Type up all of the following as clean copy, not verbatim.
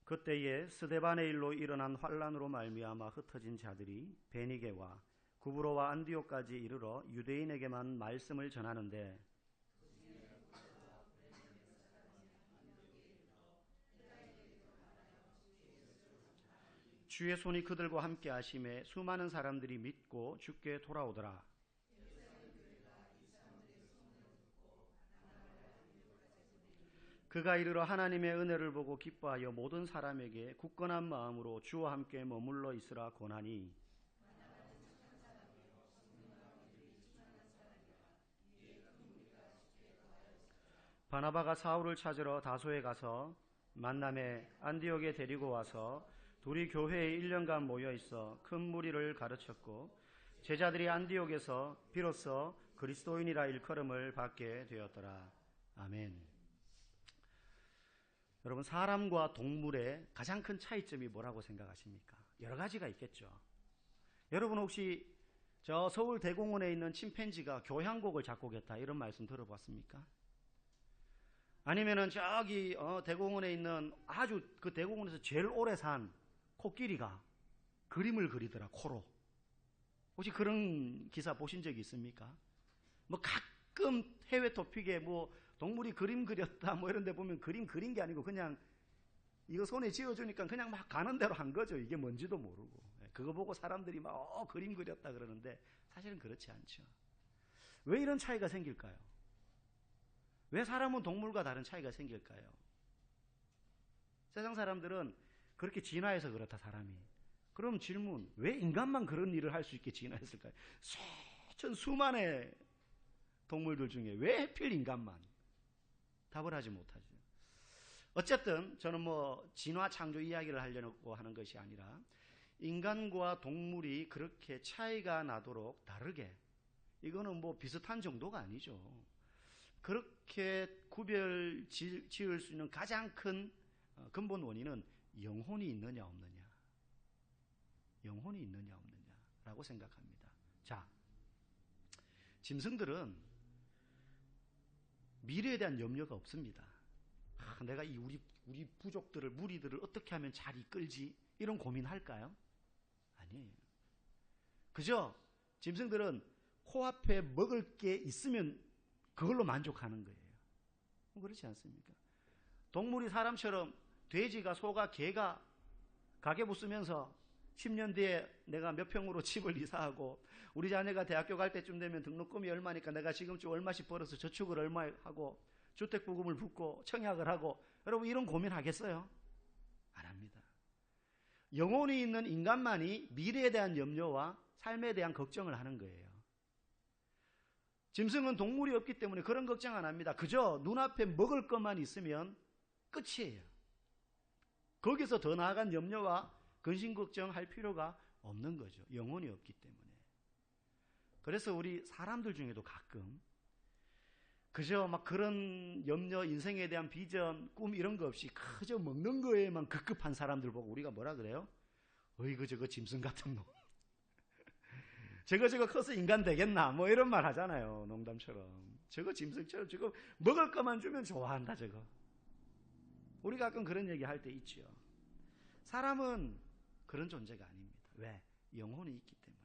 그때에 스데반의 일로 일어난 환란으로 말미암아 흩어진 자들이 베니게와 구브로와 안디옥까지 이르러 유대인에게만 말씀을 전하는데 주의 손이 그들과 함께 하심에 수많은 사람들이 믿고 주께 돌아오더라. 그가 이르러 하나님의 은혜를 보고 기뻐하여 모든 사람에게 굳건한 마음으로 주와 함께 머물러 있으라 권하니 바나바가 사울을 찾으러 다소에 가서 만남에 안디옥에 데리고 와서 둘이 교회에 1년간 모여 있어 큰 무리를 가르쳤고 제자들이 안디옥에서 비로소 그리스도인이라 일컬음을 받게 되었더라. 아멘. 여러분, 사람과 동물의 가장 큰 차이점이 뭐라고 생각하십니까? 여러 가지가 있겠죠. 여러분 혹시 저 서울 대공원에 있는 침팬지가 교향곡을 작곡했다 이런 말씀 들어봤습니까? 아니면은 저기 대공원에 있는 아주 그 대공원에서 제일 오래 산 코끼리가 그림을 그리더라, 코로. 혹시 그런 기사 보신 적이 있습니까? 뭐 가끔 해외 토픽에 뭐 동물이 그림 그렸다 뭐 이런 데 보면 그림 그린 게 아니고 그냥 이거 손에 쥐어주니까 그냥 막 가는 대로 한 거죠. 이게 뭔지도 모르고. 그거 보고 사람들이 막 그림 그렸다 그러는데 사실은 그렇지 않죠. 왜 이런 차이가 생길까요? 왜 사람은 동물과 다른 차이가 생길까요? 세상 사람들은 그렇게 진화해서 그렇다, 사람이. 그럼 질문, 왜 인간만 그런 일을 할 수 있게 진화했을까요? 수많은 동물들 중에 왜 하필 인간만? 답을 하지 못하죠. 어쨌든 저는 뭐 진화 창조 이야기를 하려고 하는 것이 아니라 인간과 동물이 그렇게 차이가 나도록 다르게, 이거는 뭐 비슷한 정도가 아니죠. 그렇게 구별 지을 수 있는 가장 큰 근본 원인은 영혼이 있느냐 없느냐. 영혼이 있느냐 없느냐라고 생각합니다. 자, 짐승들은 미래에 대한 염려가 없습니다. 내가 이 우리 부족들을, 무리들을 어떻게 하면 잘 이끌지 이런 고민할까요? 아니에요. 그저 짐승들은 코앞에 먹을 게 있으면 그걸로 만족하는 거예요. 그렇지 않습니까? 동물이 사람처럼 돼지가, 소가, 개가 가계부 쓰면서 10년 뒤에 내가 몇 평으로 집을 이사하고 우리 자녀가 대학교 갈 때쯤 되면 등록금이 얼마니까 내가 지금쯤 얼마씩 벌어서 저축을 얼마 하고 주택부금을 붓고 청약을 하고, 여러분 이런 고민 하겠어요? 안 합니다. 영혼이 있는 인간만이 미래에 대한 염려와 삶에 대한 걱정을 하는 거예요. 짐승은 동물이 없기 때문에 그런 걱정 안 합니다. 그저 눈앞에 먹을 것만 있으면 끝이에요. 거기서 더 나아간 염려와 근심 걱정할 필요가 없는 거죠. 영혼이 없기 때문에. 그래서 우리 사람들 중에도 가끔 그저 막 그런 염려, 인생에 대한 비전, 꿈 이런 거 없이 그저 먹는 거에만 급급한 사람들 보고 우리가 뭐라 그래요? 어이구 저거 짐승 같은 놈. 저거 커서 인간 되겠나? 뭐 이런 말 하잖아요. 농담처럼. 저거 짐승처럼 저거 먹을 것만 주면 좋아한다 저거. 우리 가끔 그런 얘기 할 때 있죠. 사람은 그런 존재가 아닙니다. 왜? 영혼이 있기 때문에.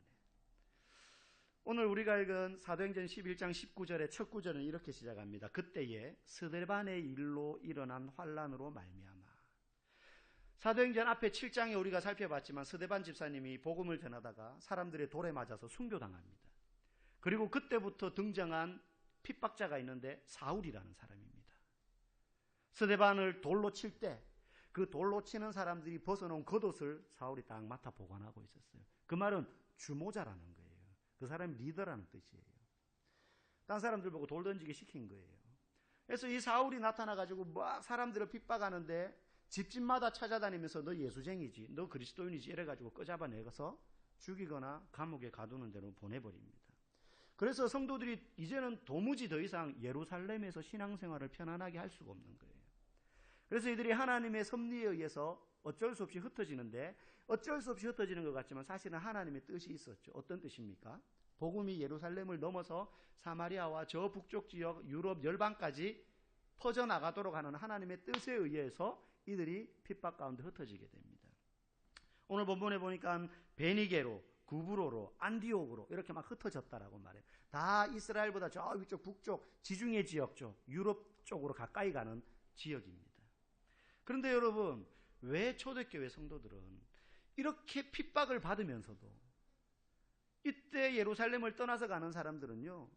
오늘 우리가 읽은 사도행전 11장 19절의 첫 구절은 이렇게 시작합니다. 그때에 스데반의 일로 일어난 환란으로 말미암아. 사도행전 앞에 7장에 우리가 살펴봤지만 스데반 집사님이 복음을 전하다가 사람들의 돌에 맞아서 순교당합니다. 그리고 그때부터 등장한 핍박자가 있는데 사울이라는 사람입니다. 스데반을 돌로 칠 때 그 돌로 치는 사람들이 벗어놓은 겉옷을 사울이 딱 맡아 보관하고 있었어요. 그 말은 주모자라는 거예요. 그 사람이 리더라는 뜻이에요. 딴 사람들 보고 돌 던지게 시킨 거예요. 그래서 이 사울이 나타나가지고 막 사람들을 핍박하는데 집집마다 찾아다니면서 너 예수쟁이지, 너 그리스도인이지 이래가지고 끄잡아내서 죽이거나 감옥에 가두는 대로 보내버립니다. 그래서 성도들이 이제는 도무지 더 이상 예루살렘에서 신앙생활을 편안하게 할 수가 없는 거예요. 그래서 이들이 하나님의 섭리에 의해서 어쩔 수 없이 흩어지는데, 어쩔 수 없이 흩어지는 것 같지만 사실은 하나님의 뜻이 있었죠. 어떤 뜻입니까? 복음이 예루살렘을 넘어서 사마리아와 저 북쪽 지역 유럽 열방까지 퍼져나가도록 하는 하나님의 뜻에 의해서 이들이 핍박 가운데 흩어지게 됩니다. 오늘 본문에 보니까 베니게로, 구브로로, 안디옥으로 이렇게 막 흩어졌다라고 말해요. 다 이스라엘보다 저 위쪽 북쪽 지중해 지역 쪽, 유럽 쪽으로 가까이 가는 지역입니다. 그런데 여러분, 왜 초대교회 성도들은 이렇게 핍박을 받으면서도 이때 예루살렘을 떠나서 가는 사람들은요,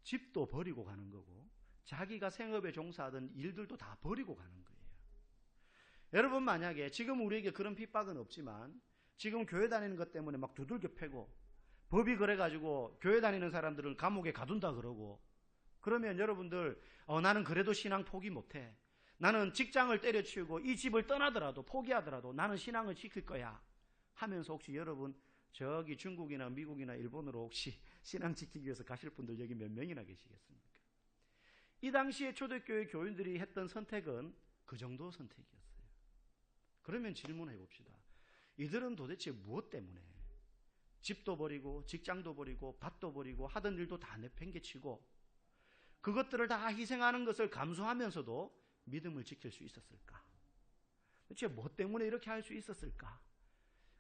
집도 버리고 가는 거고 자기가 생업에 종사하던 일들도 다 버리고 가는 거예요. 여러분, 만약에 지금 우리에게 그런 핍박은 없지만 지금 교회 다니는 것 때문에 막 두들겨 패고 법이 그래가지고 교회 다니는 사람들을 감옥에 가둔다 그러고, 그러면 여러분들 나는 그래도 신앙 포기 못해, 나는 직장을 때려치우고 이 집을 떠나더라도 포기하더라도 나는 신앙을 지킬 거야 하면서 혹시 여러분 저기 중국이나 미국이나 일본으로 혹시 신앙 지키기 위해서 가실 분들 여기 몇 명이나 계시겠습니까? 이 당시에 초대교회 교인들이 했던 선택은 그 정도 선택이었어요. 그러면 질문해 봅시다. 이들은 도대체 무엇 때문에 집도 버리고 직장도 버리고 밭도 버리고 하던 일도 다 내팽개치고 그것들을 다 희생하는 것을 감수하면서도 믿음을 지킬 수 있었을까? 도대체 뭐 때문에 이렇게 할 수 있었을까?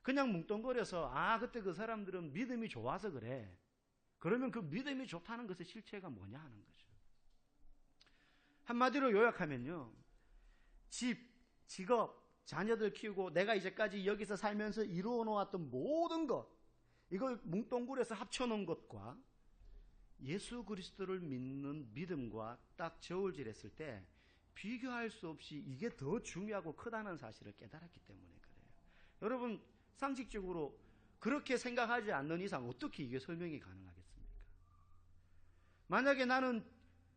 그냥 뭉뚱거려서 그때 그 사람들은 믿음이 좋아서 그래. 그러면 그 믿음이 좋다는 것의 실체가 뭐냐 하는 거죠. 한마디로 요약하면요, 집, 직업, 자녀들 키우고 내가 이제까지 여기서 살면서 이루어 놓았던 모든 것, 이걸 뭉뚱그려서 합쳐놓은 것과 예수 그리스도를 믿는 믿음과 딱 저울질했을 때 비교할 수 없이 이게 더 중요하고 크다는 사실을 깨달았기 때문에 그래요. 여러분, 상식적으로 그렇게 생각하지 않는 이상 어떻게 이게 설명이 가능하겠습니까? 만약에 나는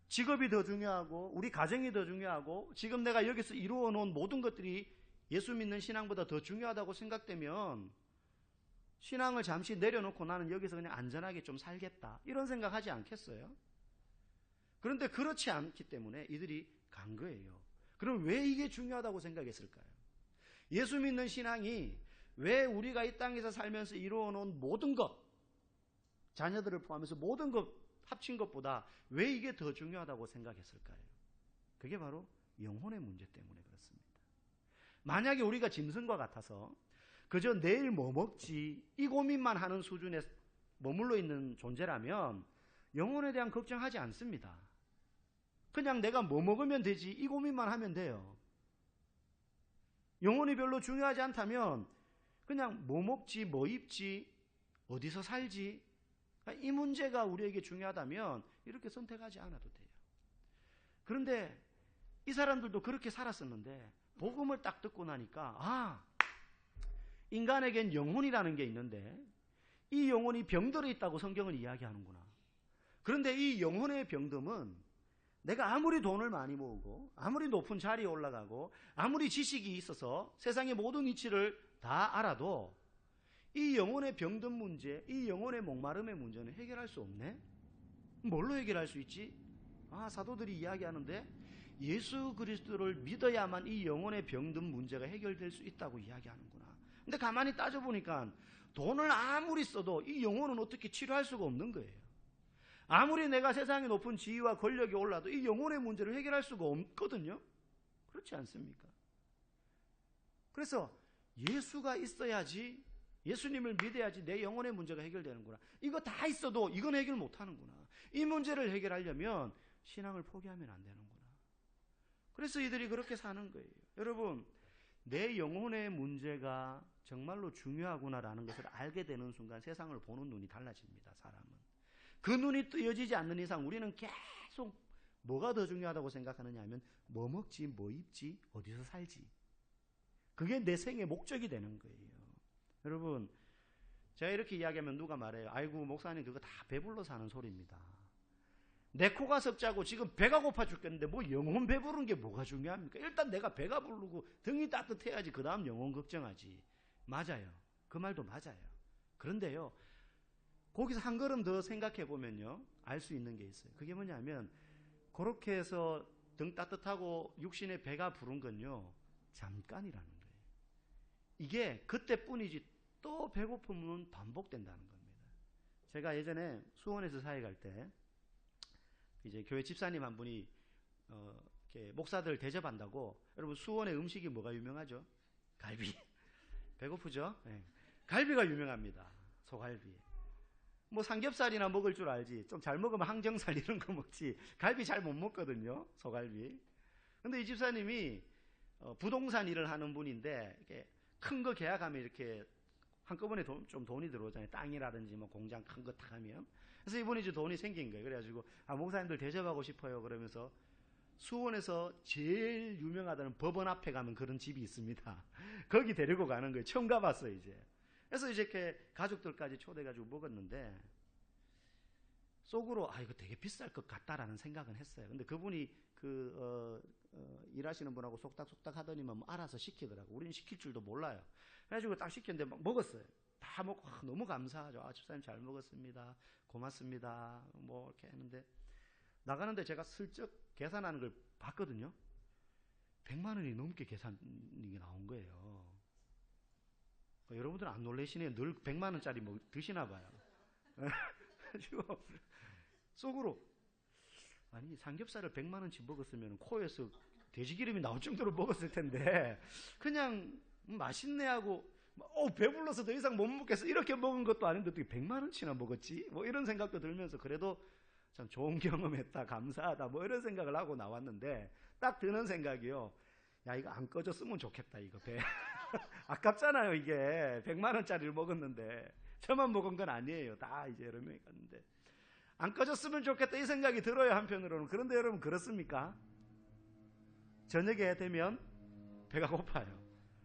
직업이 더 중요하고 우리 가정이 더 중요하고 지금 내가 여기서 이루어 놓은 모든 것들이 예수 믿는 신앙보다 더 중요하다고 생각되면 신앙을 잠시 내려놓고 나는 여기서 그냥 안전하게 좀 살겠다, 이런 생각하지 않겠어요? 그런데 그렇지 않기 때문에 이들이 간 거예요. 그럼 왜 이게 중요하다고 생각했을까요? 예수 믿는 신앙이 왜 우리가 이 땅에서 살면서 이루어 놓은 모든 것, 자녀들을 포함해서 모든 것 합친 것보다 왜 이게 더 중요하다고 생각했을까요? 그게 바로 영혼의 문제 때문에 그렇습니다. 만약에 우리가 짐승과 같아서 그저 내일 뭐 먹지 이 고민만 하는 수준에 머물러 있는 존재라면 영혼에 대한 걱정하지 않습니다. 그냥 내가 뭐 먹으면 되지 이 고민만 하면 돼요. 영혼이 별로 중요하지 않다면 그냥 뭐 먹지, 뭐 입지, 어디서 살지, 이 문제가 우리에게 중요하다면 이렇게 선택하지 않아도 돼요. 그런데 이 사람들도 그렇게 살았었는데 복음을 딱 듣고 나니까 인간에겐 영혼이라는 게 있는데 이 영혼이 병들어 있다고 성경은 이야기하는구나. 그런데 이 영혼의 병듦은 내가 아무리 돈을 많이 모으고 아무리 높은 자리에 올라가고 아무리 지식이 있어서 세상의 모든 이치를 다 알아도 이 영혼의 병든 문제, 이 영혼의 목마름의 문제는 해결할 수 없네? 뭘로 해결할 수 있지? 사도들이 이야기하는데 예수 그리스도를 믿어야만 이 영혼의 병든 문제가 해결될 수 있다고 이야기하는구나. 근데 가만히 따져보니까 돈을 아무리 써도 이 영혼은 어떻게 치료할 수가 없는 거예요. 아무리 내가 세상에 높은 지위와 권력이 올라도 이 영혼의 문제를 해결할 수가 없거든요. 그렇지 않습니까? 그래서 예수가 있어야지, 예수님을 믿어야지 내 영혼의 문제가 해결되는구나. 이거 다 있어도 이건 해결 못하는구나. 이 문제를 해결하려면 신앙을 포기하면 안 되는구나. 그래서 이들이 그렇게 사는 거예요. 여러분, 내 영혼의 문제가 정말로 중요하구나라는 것을 알게 되는 순간 세상을 보는 눈이 달라집니다. 사람은. 그 눈이 뜨여지지 않는 이상 우리는 계속 뭐가 더 중요하다고 생각하느냐 하면 뭐 먹지, 뭐 입지, 어디서 살지. 그게 내 생의 목적이 되는 거예요. 여러분, 제가 이렇게 이야기하면 누가 말해요. 아이고 목사님 그거 다 배불러 사는 소리입니다. 내 코가 석자고 지금 배가 고파 죽겠는데 뭐 영혼 배부른 게 뭐가 중요합니까? 일단 내가 배가 부르고 등이 따뜻해야지 그 다음 영혼 걱정하지. 맞아요. 그 말도 맞아요. 그런데요, 거기서 한 걸음 더 생각해 보면요, 알 수 있는 게 있어요. 그게 뭐냐면 그렇게 해서 등 따뜻하고 육신의 배가 부른 건요 잠깐이라는 거예요. 이게 그때뿐이지 또 배고픔은 반복된다는 겁니다. 제가 예전에 수원에서 사회 갈 때 이제 교회 집사님 한 분이 이렇게 목사들 대접한다고. 여러분 수원의 음식이 뭐가 유명하죠? 갈비. 배고프죠? 네. 갈비가 유명합니다. 소갈비. 뭐 삼겹살이나 먹을 줄 알지. 좀 잘 먹으면 항정살 이런 거 먹지. 갈비 잘 못 먹거든요. 소갈비. 근데 이 집사님이 부동산 일을 하는 분인데 이렇게 큰 거 계약하면 이렇게 한꺼번에 좀 돈이 들어오잖아요. 땅이라든지 뭐 공장 큰 거 딱 하면. 그래서 이분이 이제 돈이 생긴 거예요. 그래가지고 목사님들 대접하고 싶어요. 그러면서 수원에서 제일 유명하다는 법원 앞에 가면 그런 집이 있습니다. 거기 데리고 가는 거예요. 처음 가봤어요, 이제. 그래서 이제 이렇게 가족들까지 초대해가지고 먹었는데, 속으로, 이거 되게 비쌀 것 같다라는 생각은 했어요. 근데 그분이 일하시는 분하고 속닥속닥 하더니만 뭐 알아서 시키더라고. 우리는 시킬 줄도 몰라요. 그래가지고 딱 시켰는데 막 먹었어요. 다 먹고, 너무 감사하죠. 집사님 잘 먹었습니다. 고맙습니다. 뭐, 이렇게 했는데, 나가는데 제가 슬쩍 계산하는 걸 봤거든요. 100만 원이 넘게 계산이 나온 거예요. 여러분들은 안 놀라시네요. 늘 100만 원짜리 뭐 드시나 봐요. 그래가지고 속으로 아니 삼겹살을 100만 원치 먹었으면 코에서 돼지기름이 나올 정도로 먹었을 텐데 그냥 맛있네 하고 배불러서 더 이상 못 먹겠어 이렇게 먹은 것도 아닌데 어떻게 100만 원치나 먹었지? 뭐 이런 생각도 들면서 그래도 참 좋은 경험했다 감사하다 뭐 이런 생각을 하고 나왔는데 딱 드는 생각이요. 야 이거 안 꺼졌으면 좋겠다 이거 배. 아깝잖아요 이게 100만 원짜리를 먹었는데 저만 먹은 건 아니에요. 다 이제 여러 명이 갔는데 안 꺼졌으면 좋겠다 이 생각이 들어요 한편으로는. 그런데 여러분 그렇습니까? 저녁에 되면 배가 고파요.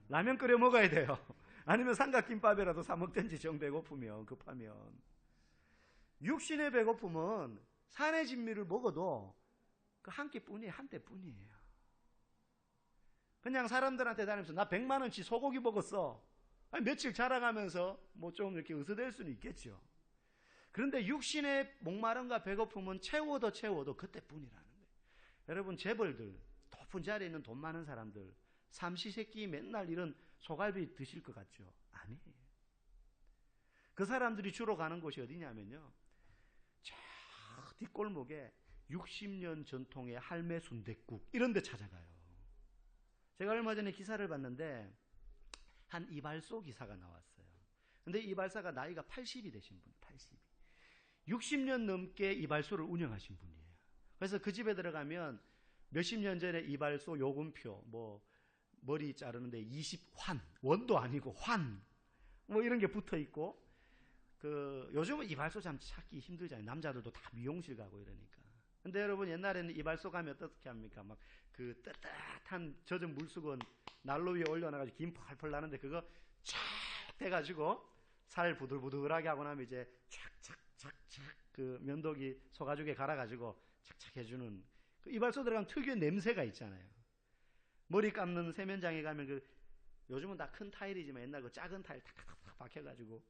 라면 끓여 먹어야 돼요. 아니면 삼각김밥이라도 사 먹든지 정 배고프면 급하면. 육신의 배고픔은 산의 진미를 먹어도 그 한 끼뿐이에요. 한 때뿐이에요. 그냥 사람들한테 다니면서 나 100만 원치 소고기 먹었어. 아니, 며칠 자랑하면서 뭐 좀 이렇게 으스댈 수는 있겠죠. 그런데 육신의 목마름과 배고픔은 채워도 그때뿐이라는 거예요. 여러분 재벌들, 높은 자리에 있는 돈 많은 사람들 삼시세끼 맨날 이런 소갈비 드실 것 같죠? 아니에요. 그 사람들이 주로 가는 곳이 어디냐면요. 저 뒷골목에 60년 전통의 할매 순댓국 이런 데 찾아가요. 제가 얼마 전에 기사를 봤는데 한 이발소 기사가 나왔어요. 근데 이발사가 나이가 80이 되신 분, 80이. 60년 넘게 이발소를 운영하신 분이에요. 그래서 그 집에 들어가면 몇십 년 전에 이발소 요금표, 뭐 머리 자르는데 20환, 원도 아니고 환, 뭐 이런 게 붙어 있고, 요즘은 이발소 참 찾기 힘들잖아요. 남자들도 다 미용실 가고 이러니까. 근데 여러분 옛날에는 이발소 가면 어떻게 합니까? 막 그 따뜻한 젖은 물수건 난로 위에 올려놔가지고 김 펄펄 나는데 그거 착 대가지고 살 부들부들하게 하고 나면 이제 착착착착 그 면도기 소가죽에 갈아가지고 착착 해주는 그 이발소 들어가면 특유의 냄새가 있잖아요. 머리 감는 세면장에 가면 요즘은 다 큰 타일이지만 옛날 그 작은 타일 탁탁탁 박혀가지고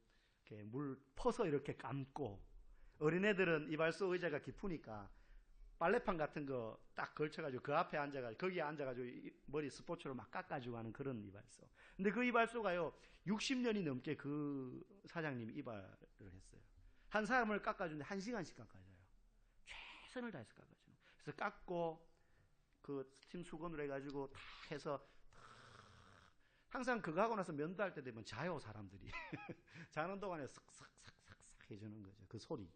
이렇게 물 퍼서 이렇게 감고 어린애들은 이발소 의자가 깊으니까 빨래판 같은 거 딱 걸쳐가지고 그 앞에 앉아가지고 거기에 앉아가지고 머리 스포츠로 막 깎아주고 하는 그런 이발소. 근데 그 이발소가요 60년이 넘게 그 사장님이 이발을 했어요. 한 사람을 깎아주는데 1시간씩 깎아줘요. 최선을 다해서 깎아줘요. 그래서 깎고 그 스팀 수건으로 해가지고 다 해서 항상 그거 하고 나서 면도할 때 되면 자요 사람들이. 자는 동안에 싹싹싹싹 해주는 거죠. 그 소리.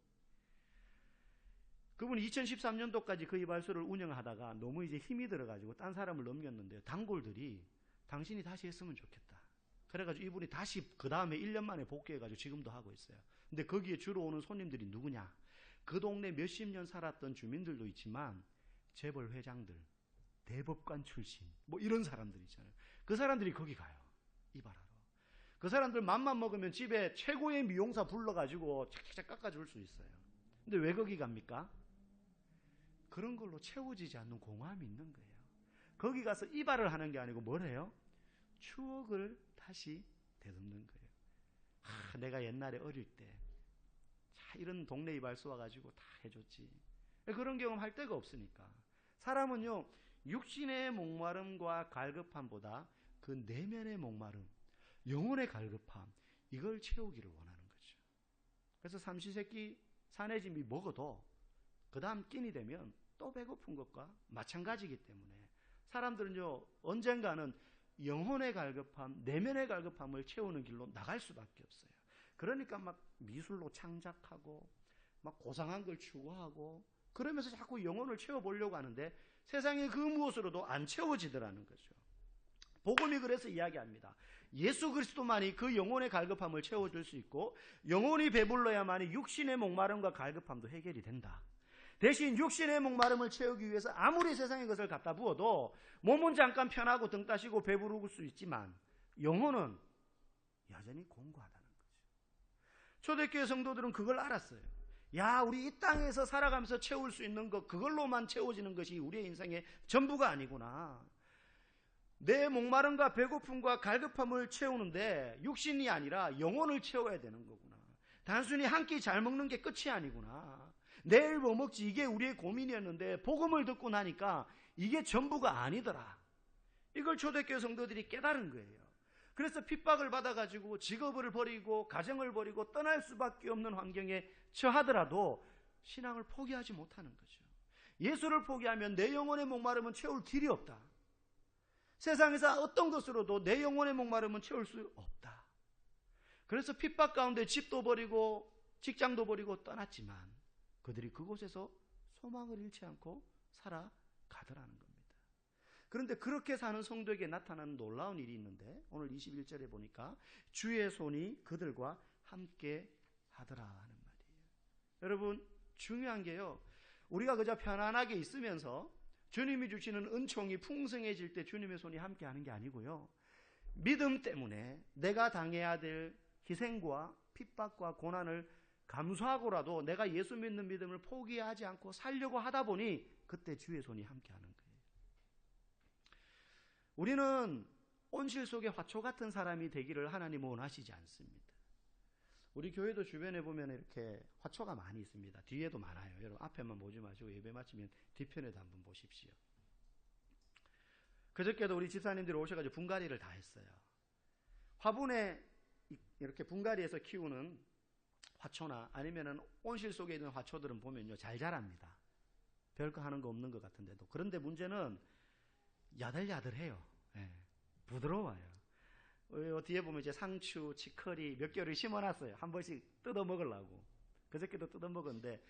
그분이 2013년도까지 그 이발소를 운영하다가 너무 이제 힘이 들어가지고 딴 사람을 넘겼는데요. 단골들이 당신이 다시 했으면 좋겠다. 그래가지고 이분이 다시 그 다음에 1년 만에 복귀해가지고 지금도 하고 있어요. 근데 거기에 주로 오는 손님들이 누구냐? 그 동네 몇십 년 살았던 주민들도 있지만 재벌 회장들, 대법관 출신 뭐 이런 사람들 있잖아요. 그 사람들이 거기 가요. 이발하러. 그 사람들 맘만 먹으면 집에 최고의 미용사 불러가지고 착착착 깎아줄 수 있어요. 근데 왜 거기 갑니까? 그런 걸로 채워지지 않는 공허함이 있는 거예요. 거기 가서 이발을 하는 게 아니고 뭘 해요? 추억을 다시 되듬는 거예요. 내가 옛날에 어릴 때 이런 동네 이발소 와가지고 다 해줬지. 그런 경험 할 데가 없으니까. 사람은요 육신의 목마름과 갈급함보다 그 내면의 목마름, 영혼의 갈급함 이걸 채우기를 원하는 거죠. 그래서 삼시세끼 산의 진미 먹어도 그 다음 끼니 되면 또 배고픈 것과 마찬가지이기 때문에 사람들은요, 언젠가는 영혼의 갈급함, 내면의 갈급함을 채우는 길로 나갈 수밖에 없어요. 그러니까 막 미술로 창작하고 막 고상한 걸 추구하고 그러면서 자꾸 영혼을 채워보려고 하는데 세상의 그 무엇으로도 안 채워지더라는 거죠. 복음이 그래서 이야기합니다. 예수 그리스도만이 그 영혼의 갈급함을 채워줄 수 있고 영혼이 배불러야만이 육신의 목마름과 갈급함도 해결이 된다. 대신 육신의 목마름을 채우기 위해서 아무리 세상의 것을 갖다 부어도 몸은 잠깐 편하고 등 따시고 배부를 수 있지만 영혼은 여전히 공고하다는 거죠. 초대교회 성도들은 그걸 알았어요. 야, 우리 이 땅에서 살아가면서 채울 수 있는 것, 그걸로만 채워지는 것이 우리의 인생의 전부가 아니구나. 내 목마름과 배고픔과 갈급함을 채우는데 육신이 아니라 영혼을 채워야 되는 거구나. 단순히 한 끼 잘 먹는 게 끝이 아니구나. 내일 뭐 먹지, 이게 우리의 고민이었는데 복음을 듣고 나니까 이게 전부가 아니더라. 이걸 초대교회 성도들이 깨달은 거예요. 그래서 핍박을 받아가지고 직업을 버리고 가정을 버리고 떠날 수밖에 없는 환경에 처하더라도 신앙을 포기하지 못하는 거죠. 예수를 포기하면 내 영혼의 목마름은 채울 길이 없다. 세상에서 어떤 것으로도 내 영혼의 목마름은 채울 수 없다. 그래서 핍박 가운데 집도 버리고 직장도 버리고 떠났지만 그들이 그곳에서 소망을 잃지 않고 살아가더라는 겁니다. 그런데 그렇게 사는 성도에게 나타나는 놀라운 일이 있는데 오늘 21절에 보니까 주의 손이 그들과 함께 하더라 하는 말이에요. 여러분, 중요한 게요, 우리가 그저 편안하게 있으면서 주님이 주시는 은총이 풍성해질 때 주님의 손이 함께 하는 게 아니고요, 믿음 때문에 내가 당해야 될 희생과 핍박과 고난을 감수하고라도 내가 예수 믿는 믿음을 포기하지 않고 살려고 하다 보니 그때 주의 손이 함께 하는 거예요. 우리는 온실 속의 화초 같은 사람이 되기를 하나님은 원하시지 않습니다. 우리 교회도 주변에 보면 이렇게 화초가 많이 있습니다. 뒤에도 많아요. 여러분 앞에만 보지 마시고 예배 마치면 뒤편에도 한번 보십시오. 그저께도 우리 집사님들이 오셔가지고 분갈이를 다 했어요. 화분에 이렇게 분갈이해서 키우는 화초나 아니면은 온실 속에 있는 화초들은 보면요, 잘 자랍니다. 별거 하는 거 없는 것 같은데도. 그런데 문제는 야들야들해요. 네, 부드러워요. 뒤에 보면 이제 상추, 치커리 몇 개를 심어놨어요. 한 번씩 뜯어 먹으려고. 그저께도 뜯어 먹었는데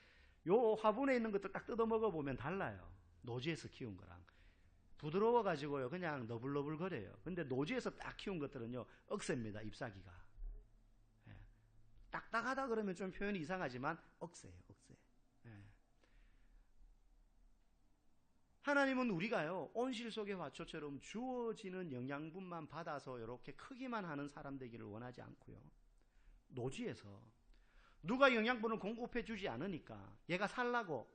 요 화분에 있는 것도 딱 뜯어 먹어보면 달라요. 노지에서 키운 거랑. 부드러워가지고요, 그냥 너불너불거려요. 근데 노지에서 딱 키운 것들은요, 억셉니다, 잎사귀가. 예. 딱딱하다 그러면 좀 표현이 이상하지만 억세예요, 억세. 예. 하나님은 우리가요, 온실 속의 화초처럼 주어지는 영양분만 받아서 이렇게 크기만 하는 사람 되기를 원하지 않고요, 노지에서 누가 영양분을 공급해 주지 않으니까 얘가 살라고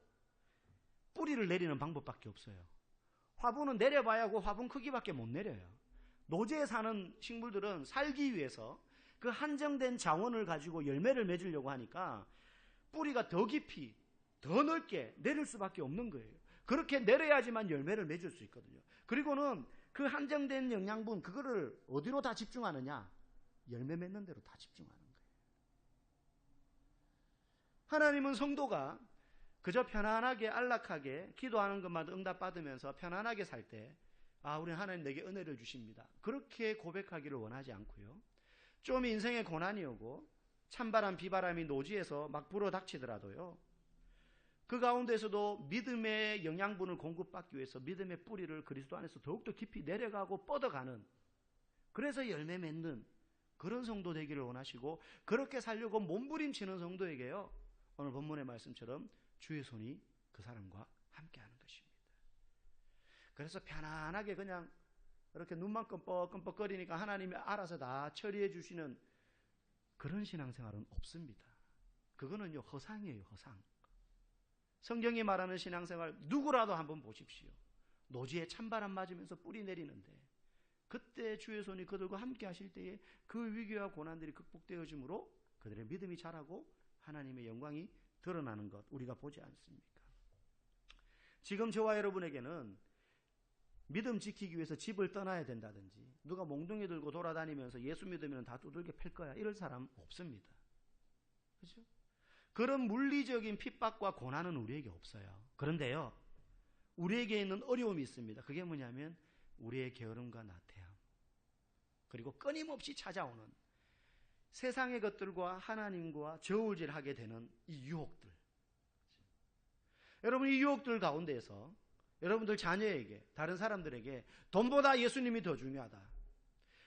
뿌리를 내리는 방법밖에 없어요. 화분은 내려봐야 그 화분 크기밖에 못 내려요. 노지에 사는 식물들은 살기 위해서 그 한정된 자원을 가지고 열매를 맺으려고 하니까 뿌리가 더 깊이, 더 넓게 내릴 수밖에 없는 거예요. 그렇게 내려야지만 열매를 맺을 수 있거든요. 그리고는 그 한정된 영양분, 그거를 어디로 다 집중하느냐? 열매 맺는 대로 다 집중하는 거예요. 하나님은 성도가 그저 편안하게 안락하게 기도하는 것만 응답받으면서 편안하게 살 때, 아, 우리 하나님 내게 은혜를 주십니다, 그렇게 고백하기를 원하지 않고요, 좀 인생의 고난이 오고 찬바람 비바람이 노지에서 막 불어닥치더라도요, 그 가운데서도 믿음의 영양분을 공급받기 위해서 믿음의 뿌리를 그리스도 안에서 더욱더 깊이 내려가고 뻗어가는, 그래서 열매 맺는 그런 성도 되기를 원하시고, 그렇게 살려고 몸부림치는 성도에게요, 오늘 본문의 말씀처럼 주의 손이 그 사람과 함께하는 것입니다. 그래서 편안하게 그냥 이렇게 눈만 끔뻑끔뻑거리니까 하나님이 알아서 다 처리해 주시는 그런 신앙생활은 없습니다. 그거는요, 허상이에요, 허상. 성경이 말하는 신앙생활 누구라도 한번 보십시오. 노지에 찬바람 맞으면서 뿌리 내리는데 그때 주의 손이 그들과 함께 하실 때에 그 위기와 고난들이 극복되어지므로 그들의 믿음이 자라고 하나님의 영광이 드러나는 것 우리가 보지 않습니까? 지금 저와 여러분에게는 믿음 지키기 위해서 집을 떠나야 된다든지, 누가 몽둥이 들고 돌아다니면서 예수 믿으면 다 두들겨 팰 거야, 이럴 사람 없습니다. 그렇죠? 그런 물리적인 핍박과 고난은 우리에게 없어요. 그런데요, 우리에게 있는 어려움이 있습니다. 그게 뭐냐면 우리의 게으름과 나태함, 그리고 끊임없이 찾아오는 세상의 것들과 하나님과 저울질하게 되는 이 유혹들. 여러분, 이 유혹들 가운데에서 여러분들 자녀에게, 다른 사람들에게 돈보다 예수님이 더 중요하다,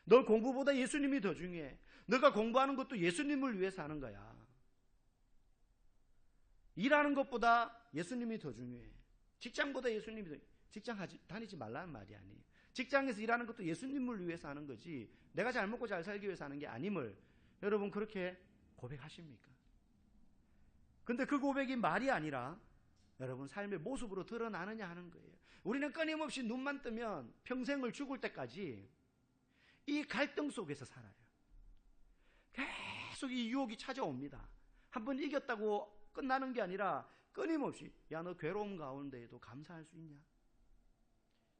너 공부보다 예수님이 더 중요해, 너가 공부하는 것도 예수님을 위해서 하는 거야, 일하는 것보다 예수님이 더 중요해, 직장보다 예수님이 더, 직장 다니지 말라는 말이 아니에요. 직장에서 일하는 것도 예수님을 위해서 하는 거지 내가 잘 먹고 잘 살기 위해서 하는 게 아님을 여러분 그렇게 고백하십니까? 근데 그 고백이 말이 아니라 여러분 삶의 모습으로 드러나느냐 하는 거예요. 우리는 끊임없이 눈만 뜨면 평생을 죽을 때까지 이 갈등 속에서 살아요. 계속 이 유혹이 찾아옵니다. 한번 이겼다고 끝나는 게 아니라 끊임없이, 야, 너 괴로움 가운데에도 감사할 수 있냐?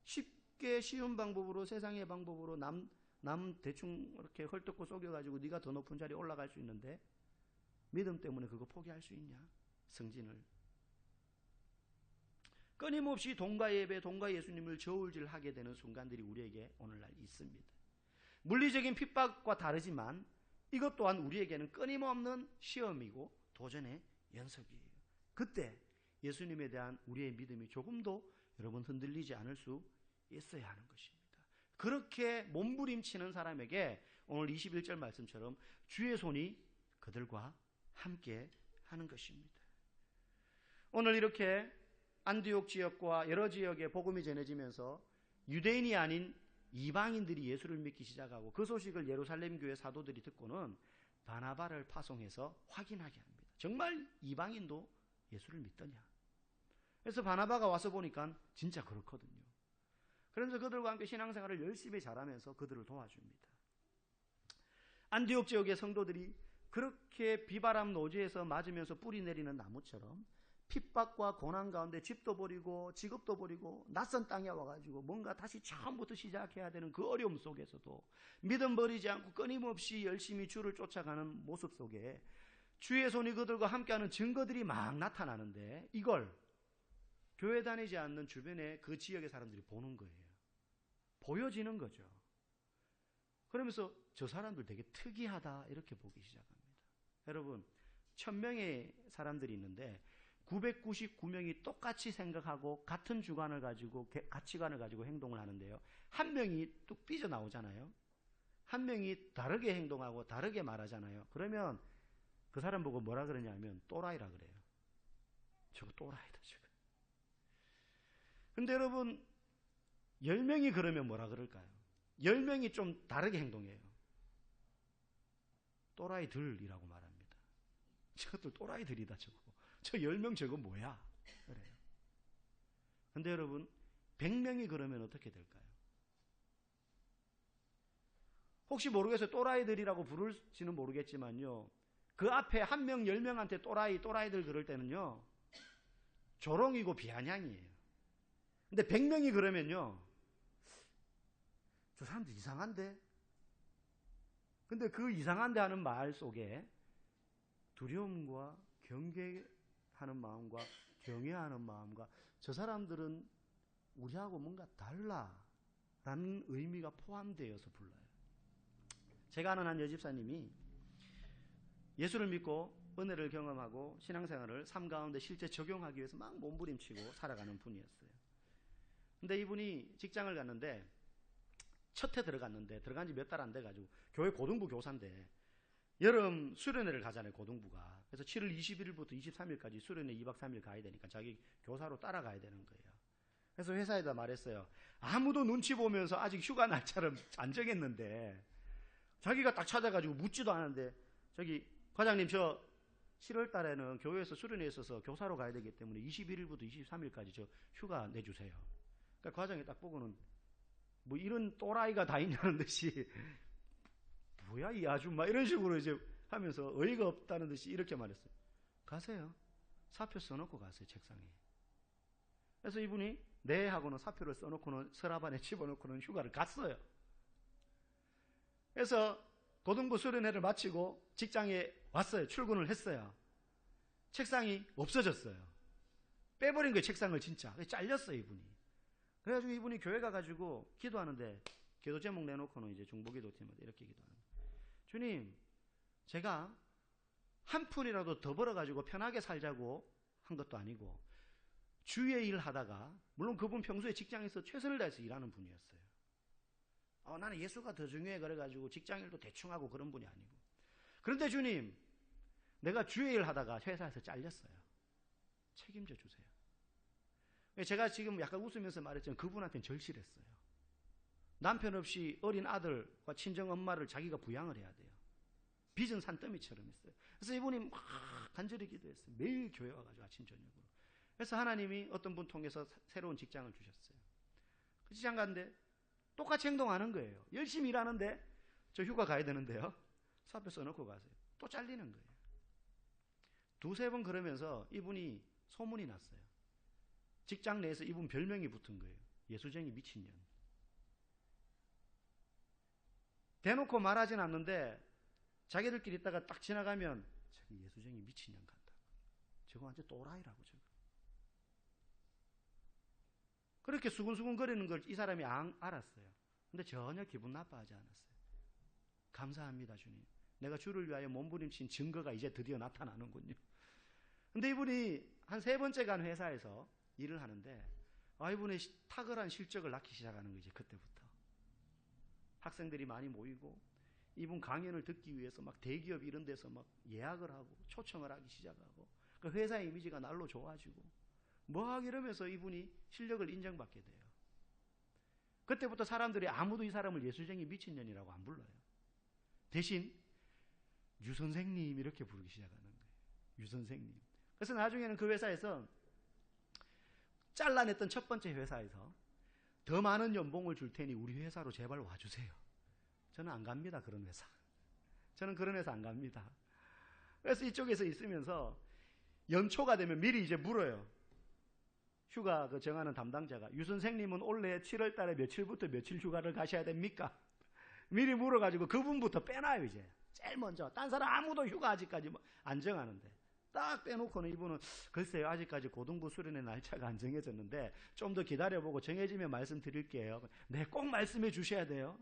쉽게 쉬운 방법으로, 세상의 방법으로 남 대충 이렇게 헐뜯고 속여가지고 네가 더 높은 자리에 올라갈 수 있는데 믿음 때문에 그거 포기할 수 있냐? 승진을. 끊임없이 돈과 예배, 돈과 예수님을 저울질하게 되는 순간들이 우리에게 오늘날 있습니다. 물리적인 핍박과 다르지만 이것 또한 우리에게는 끊임없는 시험이고 도전의 연속이에요. 그때 예수님에 대한 우리의 믿음이 조금도 여러분 흔들리지 않을 수 있어야 하는 것입니다. 그렇게 몸부림치는 사람에게 오늘 21절 말씀처럼 주의 손이 그들과 함께 하는 것입니다. 오늘 이렇게 안디옥 지역과 여러 지역에 복음이 전해지면서 유대인이 아닌 이방인들이 예수를 믿기 시작하고 그 소식을 예루살렘 교회 사도들이 듣고는 바나바를 파송해서 확인하게 합니다. 정말 이방인도 예수를 믿더냐? 그래서 바나바가 와서 보니까 진짜 그렇거든요. 그러면서 그들과 함께 신앙생활을 열심히 잘하면서 그들을 도와줍니다. 안디옥 지역의 성도들이 그렇게 비바람 노지에서 맞으면서 뿌리 내리는 나무처럼 핍박과 고난 가운데 집도 버리고 직업도 버리고 낯선 땅에 와가지고 뭔가 다시 처음부터 시작해야 되는 그 어려움 속에서도 믿음 버리지 않고 끊임없이 열심히 주를 쫓아가는 모습 속에 주의 손이 그들과 함께하는 증거들이 막 나타나는데 이걸 교회 다니지 않는 주변의 그 지역의 사람들이 보는 거예요. 보여지는 거죠. 그러면서 저 사람들 되게 특이하다 이렇게 보기 시작합니다. 여러분, 1000명의 사람들이 있는데 999명이 똑같이 생각하고 같은 주관을 가지고 가치관을 가지고 행동을 하는데요. 한 명이 뚝 삐져나오잖아요. 한 명이 다르게 행동하고 다르게 말하잖아요. 그러면 그 사람 보고 뭐라 그러냐면 또라이라 그래요. 저거 또라이다 지금. 근데 여러분 10명이 그러면 뭐라 그럴까요? 10명이 좀 다르게 행동해요. 또라이들이라고 말합니다. 저것들 또라이들이다 저거. 저 10명 저거 뭐야? 그래요. 근데 여러분 100명이 그러면 어떻게 될까요? 혹시 모르겠어요. 또라이들이라고 부를지는 모르겠지만요. 그 앞에 한 명 10명한테 또라이들 그럴 때는요. 조롱이고 비아냥이에요. 근데 100명이 그러면요. 저 사람들 이상한데? 근데 그 이상한데 하는 말 속에 두려움과 경계하는 마음과 경외하는 마음과 저 사람들은 우리하고 뭔가 달라라는 의미가 포함되어서 불러요. 제가 아는 한 여집사님이 예수를 믿고 은혜를 경험하고 신앙생활을 삶 가운데 실제 적용하기 위해서 막 몸부림치고 살아가는 분이었어요. 근데 이분이 직장을 갔는데 첫 해 들어갔는데 들어간 지 몇 달 안 돼가지고 교회 고등부 교사인데 여름 수련회를 가잖아요. 고등부가. 그래서 7월 21일부터 23일까지 수련회 2박 3일 가야 되니까 자기 교사로 따라가야 되는 거예요. 그래서 회사에다 말했어요. 아무도 눈치 보면서 아직 휴가 날짜를 안 정했는데 자기가 딱 찾아가지고 묻지도 않았는데 저기 과장님 저 7월 달에는 교회에서 수련회에 있어서 교사로 가야 되기 때문에 21일부터 23일까지 저 휴가 내주세요. 그러니까 과장이 딱 보고는 뭐 이런 또라이가 다 있냐는 듯이 뭐야 이 아줌마 이런 식으로 이제 하면서 어이가 없다는 듯이 이렇게 말했어요. 가세요. 사표 써놓고 가세요. 책상에. 그래서 이분이 네 하고는 사표를 써놓고는 서랍 안에 집어넣고는 휴가를 갔어요. 그래서 고등부 수련회를 마치고 직장에 왔어요. 출근을 했어요. 책상이 없어졌어요. 빼버린 거예요, 책상을 진짜. 잘렸어요, 이분이. 그래가지고 이분이 교회 가가지고 기도하는데, 기도 제목 내놓고는 이제 중보기도 때마다 이렇게 기도하는 거예요. 주님, 제가 한 푼이라도 더 벌어가지고 편하게 살자고 한 것도 아니고, 주의 일 하다가, 물론 그분 평소에 직장에서 최선을 다해서 일하는 분이었어요. 나는 예수가 더 중요해 그래가지고 직장일도 대충 하고 그런 분이 아니고. 그런데 주님, 내가 주의 일 하다가 회사에서 잘렸어요. 책임져 주세요. 제가 지금 약간 웃으면서 말했지만 그분한테는 절실했어요. 남편 없이 어린 아들과 친정 엄마를 자기가 부양을 해야 돼요. 빚은 산더미처럼 했어요. 그래서 이분이 막 간절히 기도했어요. 매일 교회 와가지고 아침 저녁으로. 그래서 하나님이 어떤 분 통해서 새로운 직장을 주셨어요. 그 직장 갔는데 똑같이 행동하는 거예요. 열심히 일하는데 저 휴가 가야 되는데요. 서 앞에 써놓고 가세요. 또 잘리는 거예요. 두세 번 그러면서 이분이 소문이 났어요. 직장 내에서 이분 별명이 붙은 거예요. 예수쟁이 미친년. 대놓고 말하진 않는데 자기들끼리 있다가 딱 지나가면 저기 예수쟁이 미친년 같다. 저거 완전 또라이라고 저거. 그렇게 수근수근 거리는 걸 이 사람이 알았어요. 근데 전혀 기분 나빠하지 않았어요. 감사합니다, 주님. 내가 주를 위하여 몸부림친 증거가 이제 드디어 나타나는군요. 근데 이분이 한 3번째 간 회사에서 일을 하는데 이분의 탁월한 실적을 낳기 시작하는 거지. 그때부터 학생들이 많이 모이고 이분 강연을 듣기 위해서 막 대기업 이런 데서 막 예약을 하고 초청을 하기 시작하고 그 회사의 이미지가 날로 좋아지고 이러면서 이분이 실력을 인정받게 돼요. 그때부터 사람들이 아무도 이 사람을 예수쟁이 미친년이라고 안 불러요. 대신 유 선생님 이렇게 부르기 시작하는 거예요. 유 선생님. 그래서 나중에는 그 회사에서 잘라냈던 첫 번째 회사에서 더 많은 연봉을 줄 테니 우리 회사로 제발 와주세요. 저는 안 갑니다, 그런 회사. 저는 그런 회사 안 갑니다. 그래서 이쪽에서 있으면서 연초가 되면 미리 이제 물어요. 휴가 정하는 담당자가 유 선생님은 올해 7월 달에 며칠부터 며칠 휴가를 가셔야 됩니까? 미리 물어가지고 그분부터 빼놔요. 이제 제일 먼저. 딴 사람 아무도 휴가 아직까지 안 정하는데 딱 빼놓고는 이분은 글쎄요, 아직까지 고등부 수련의 날짜가 안 정해졌는데 좀 더 기다려보고 정해지면 말씀드릴게요. 네, 꼭 말씀해 주셔야 돼요.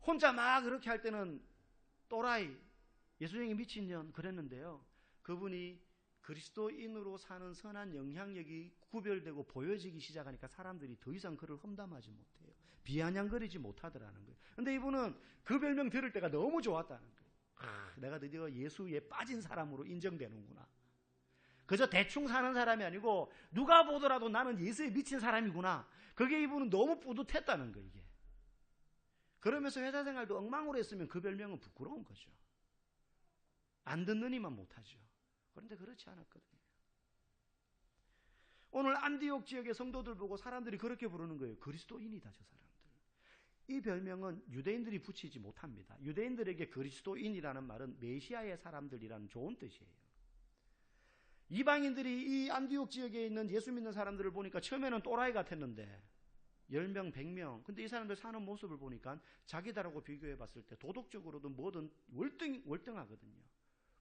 혼자 막 그렇게 할 때는 또라이, 예수쟁이 미친년 그랬는데요. 그분이 그리스도인으로 사는 선한 영향력이 구별되고 보여지기 시작하니까 사람들이 더 이상 그를 험담하지 못해요. 비아냥거리지 못하더라는 거예요. 근데 이분은 그 별명 들을 때가 너무 좋았다는 거예요. 내가 드디어 예수에 빠진 사람으로 인정되는구나. 그저 대충 사는 사람이 아니고 누가 보더라도 나는 예수에 미친 사람이구나. 그게 이분은 너무 뿌듯했다는 거예요. 이게. 그러면서 회사 생활도 엉망으로 했으면 그 별명은 부끄러운 거죠. 안 듣는 이만 못하죠. 그런데 그렇지 않았거든요. 오늘 안디옥 지역의 성도들 보고 사람들이 그렇게 부르는 거예요. 그리스도인이다, 저 사람들. 이 별명은 유대인들이 붙이지 못합니다. 유대인들에게 그리스도인이라는 말은 메시아의 사람들이라는 좋은 뜻이에요. 이방인들이 이 안디옥 지역에 있는 예수 믿는 사람들을 보니까 처음에는 또라이 같았는데 10명, 100명. 근데 이 사람들 사는 모습을 보니까 자기들하고 비교해 봤을 때 도덕적으로든 뭐든 월등하거든요.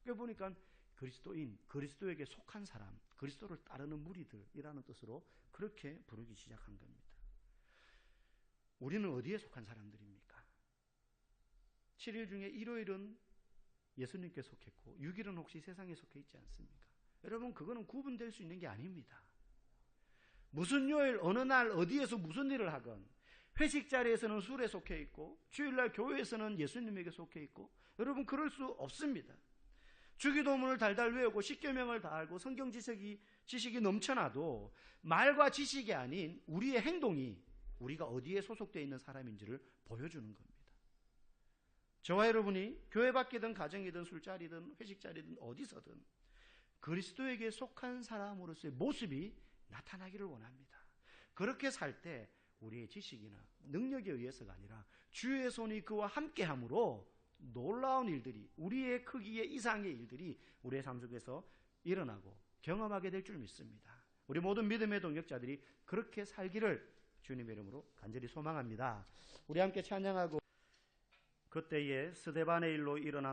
그러니까 보니까 그리스도인, 그리스도에게 속한 사람, 그리스도를 따르는 무리들이라는 뜻으로 그렇게 부르기 시작한 겁니다. 우리는 어디에 속한 사람들입니까? 7일 중에 일요일은 예수님께 속했고 6일은 혹시 세상에 속해 있지 않습니까? 여러분, 그거는 구분될 수 있는 게 아닙니다. 무슨 요일, 어느 날, 어디에서 무슨 일을 하건 회식 자리에서는 술에 속해 있고 주일날 교회에서는 예수님에게 속해 있고 여러분, 그럴 수 없습니다. 주기도문을 달달 외우고 십계명을 다 알고 성경 지식이 넘쳐나도 말과 지식이 아닌 우리의 행동이 우리가 어디에 소속되어 있는 사람인지를 보여주는 겁니다. 저와 여러분이 교회 밖이든 가정이든 술자리든 회식자리든 어디서든 그리스도에게 속한 사람으로서의 모습이 나타나기를 원합니다. 그렇게 살 때 우리의 지식이나 능력에 의해서가 아니라 주의 손이 그와 함께함으로 놀라운 일들이, 우리의 크기의 이상의 일들이 우리의 삶 속에서 일어나고 경험하게 될 줄 믿습니다. 우리 모든 믿음의 동역자들이 그렇게 살기를 주님의 이름으로 간절히 소망합니다. 우리 함께 찬양하고 그때에 스데반의 일로 일어난